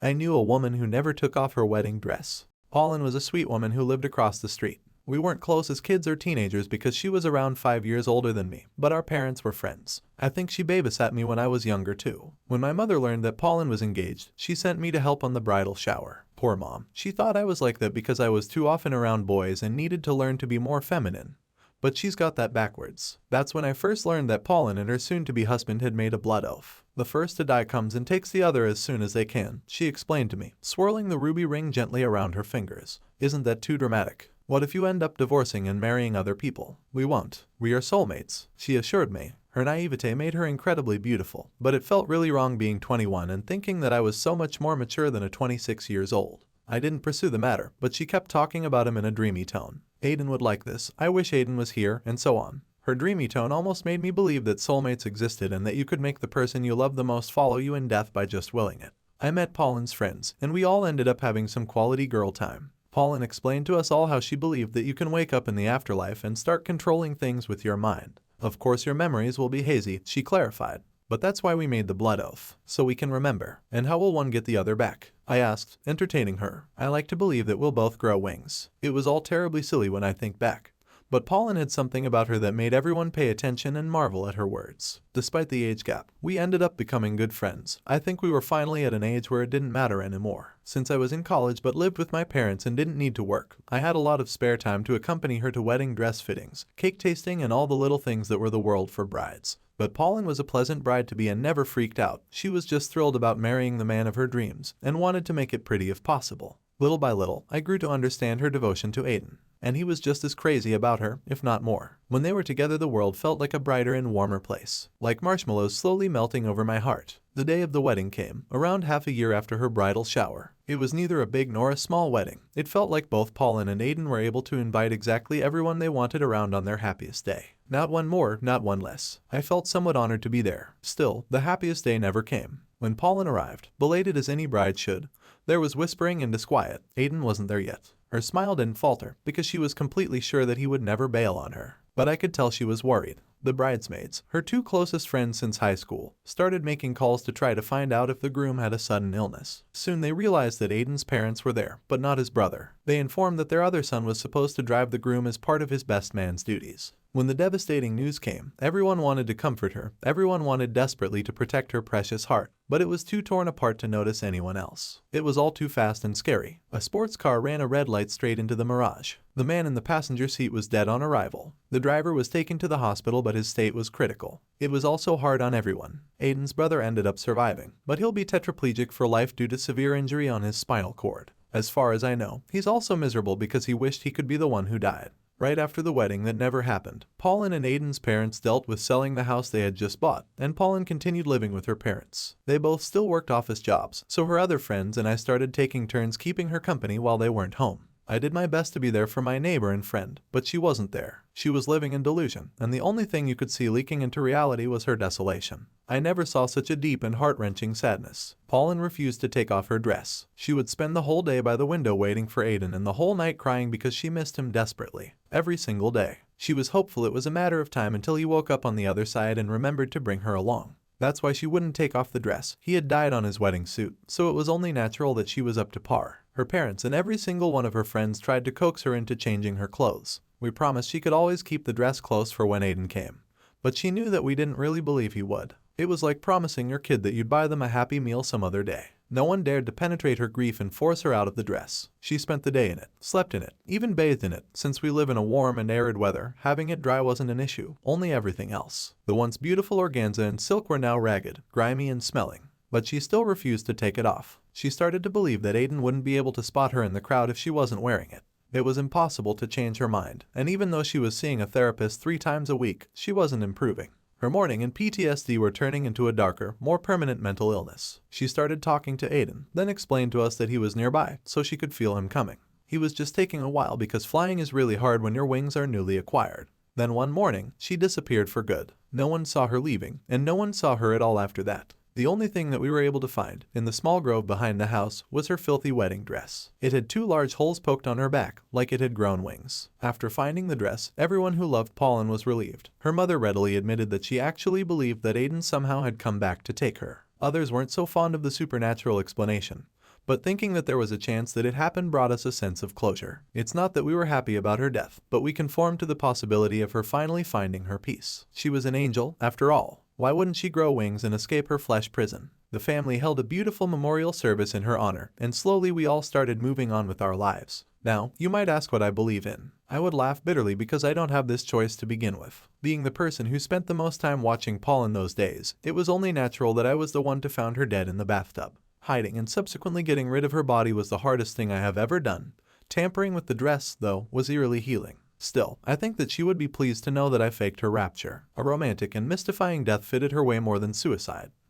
I knew a woman who never took off her wedding dress. Pauline was a sweet woman who lived across the street. We weren't close as kids or teenagers because she was around 5 years older than me, but our parents were friends. I think she babysat me when I was younger too. When my mother learned that Pauline was engaged, she sent me to help on the bridal shower. Poor mom. She thought I was like that because I was too often around boys and needed to learn to be more feminine. But she's got that backwards. That's when I first learned that Pauline and her soon-to-be husband had made a blood oath. The first to die comes and takes the other as soon as they can, she explained to me, swirling the ruby ring gently around her fingers. Isn't that too dramatic? What if you end up divorcing and marrying other people? We won't. We are soulmates, she assured me. Her naivete made her incredibly beautiful, but it felt really wrong being 21 and thinking that I was so much more mature than a 26 years old. I didn't pursue the matter, but she kept talking about him in a dreamy tone. Aiden would like this, I wish Aiden was here, and so on. Her dreamy tone almost made me believe that soulmates existed and that you could make the person you love the most follow you in death by just willing it. I met Pauline's friends, and we all ended up having some quality girl time. Pauline explained to us all how she believed that you can wake up in the afterlife and start controlling things with your mind. Of course your memories will be hazy, she clarified. But that's why we made the blood oath, so we can remember. And how will one get the other back? I asked, entertaining her. I like to believe that we'll both grow wings. It was all terribly silly when I think back. But Pauline had something about her that made everyone pay attention and marvel at her words. Despite the age gap, we ended up becoming good friends. I think we were finally at an age where it didn't matter anymore. Since I was in college but lived with my parents and didn't need to work, I had a lot of spare time to accompany her to wedding dress fittings, cake tasting, and all the little things that were the world for brides. But Pauline was a pleasant bride to be and never freaked out. She was just thrilled about marrying the man of her dreams and wanted to make it pretty if possible. Little by little, I grew to understand her devotion to Aiden. And he was just as crazy about her, if not more. When they were together, the world felt like a brighter and warmer place, like marshmallows slowly melting over my heart. The day of the wedding came, around half a year after her bridal shower. It was neither a big nor a small wedding. It felt like both Pauline and Aiden were able to invite exactly everyone they wanted around on their happiest day. Not one more, not one less. I felt somewhat honored to be there. Still, the happiest day never came. When Pauline arrived, belated as any bride should, there was whispering and disquiet. Aiden wasn't there yet. Her smile didn't falter, because she was completely sure that he would never bail on her. But I could tell she was worried. The bridesmaids, her two closest friends since high school, started making calls to try to find out if the groom had a sudden illness. Soon they realized that Aiden's parents were there, but not his brother. They informed that their other son was supposed to drive the groom as part of his best man's duties. When the devastating news came, everyone wanted to comfort her. Everyone wanted desperately to protect her precious heart, but it was too torn apart to notice anyone else. It was all too fast and scary. A sports car ran a red light straight into the mirage. The man in the passenger seat was dead on arrival. The driver was taken to the hospital, but his state was critical. It was also hard on everyone. Aiden's brother ended up surviving, but he'll be tetraplegic for life due to severe injury on his spinal cord. As far as I know, he's also miserable because he wished he could be the one who died. Right after the wedding that never happened, Pauline and Aiden's parents dealt with selling the house they had just bought, and Pauline continued living with her parents. They both still worked office jobs, so her other friends and I started taking turns keeping her company while they weren't home. I did my best to be there for my neighbor and friend, but she wasn't there. She was living in delusion, and the only thing you could see leaking into reality was her desolation. I never saw such a deep and heart-wrenching sadness. Pauline refused to take off her dress. She would spend the whole day by the window waiting for Aiden and the whole night crying because she missed him desperately. Every single day. She was hopeful it was a matter of time until he woke up on the other side and remembered to bring her along. That's why she wouldn't take off the dress. He had died on his wedding suit, so it was only natural that she was up to par. Her parents and every single one of her friends tried to coax her into changing her clothes. We promised she could always keep the dress close for when Aiden came. But she knew that we didn't really believe he would. It was like promising your kid that you'd buy them a happy meal some other day. No one dared to penetrate her grief and force her out of the dress. She spent the day in it, slept in it, even bathed in it. Since we live in a warm and arid weather, having it dry wasn't an issue, only everything else. The once beautiful organza and silk were now ragged, grimy, and smelling. But she still refused to take it off. She started to believe that Aiden wouldn't be able to spot her in the crowd if she wasn't wearing it. It was impossible to change her mind, and even though she was seeing a therapist 3 times a week, she wasn't improving. Her mourning and PTSD were turning into a darker, more permanent mental illness. She started talking to Aiden, then explained to us that he was nearby, so she could feel him coming. He was just taking a while because flying is really hard when your wings are newly acquired. Then one morning, she disappeared for good. No one saw her leaving, and no one saw her at all after that. The only thing that we were able to find, in the small grove behind the house, was her filthy wedding dress. It had 2 large holes poked on her back, like it had grown wings. After finding the dress, everyone who loved Pauline was relieved. Her mother readily admitted that she actually believed that Aiden somehow had come back to take her. Others weren't so fond of the supernatural explanation, But thinking that there was a chance that it happened brought us a sense of closure. It's not that we were happy about her death, but we conformed to the possibility of her finally finding her peace. She was an angel, after all. Why wouldn't she grow wings and escape her flesh prison? The family held a beautiful memorial service in her honor, and slowly we all started moving on with our lives. Now, you might ask what I believe in. I would laugh bitterly because I don't have this choice to begin with. Being the person who spent the most time watching Paul in those days, it was only natural that I was the one to found her dead in the bathtub. Hiding and subsequently getting rid of her body was the hardest thing I have ever done. Tampering with the dress, though, was eerily healing. Still, I think that she would be pleased to know that I faked her rapture. A romantic and mystifying death fitted her way more than suicide.